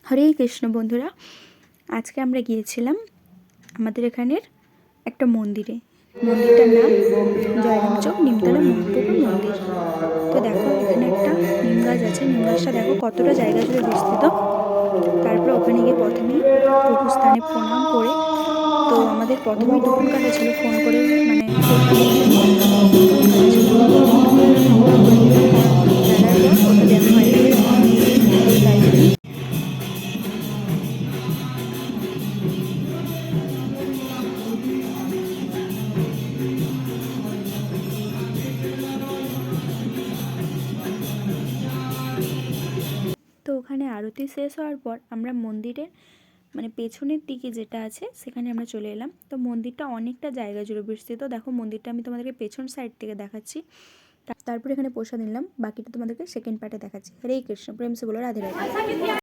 হরে কৃষ্ণ বন্ধুরা, আজকে আমরা গিয়েছিলাম আমাদের এখানের একটা মন্দিরে। মন্দিরটার নাম জয়রামচক নিমতলা মহাপ্রভু মন্দির। তো দেখো, এখানে একটা নিম গাছ আছে। নিম গাছটা দেখো কতটা জায়গা জুড়ে বিস্তৃত। তারপরে ওখানে গিয়ে প্রথমেই প্রভু স্থানে প্রণাম করে, তো আমাদের প্রথমেই টুকুন কাটা ছিল, ফোন করে মানে প্রসাদ নেওয়ার জন্য টুকুন কাটা ছিল। টুকুনটা সংগ্রহ করে নিলাম, কারণ বেলার পর ওটা দেওয়া হয় না, তো তাই জন্য। তো ওখানে আরতি শেষ হওয়ার পর আমরা মন্দিরের মানে পেছনের দিকে যেটা আছে সেখানে আমরা চলে এলাম। তো মন্দিরটা অনেকটা জায়গা জুড়ে বিস্তৃত। দেখো, মন্দিরটা আমি তোমাদেরকে পেছন সাইড থেকে দেখাচ্ছি। তারপর এখানে প্রসাদ নিলাম, বাকিটা তোমাদেরকে সেকেন্ড পার্টে দেখাচ্ছি। হরে কৃষ্ণ, প্রেম সে বলো রাধে রাধে।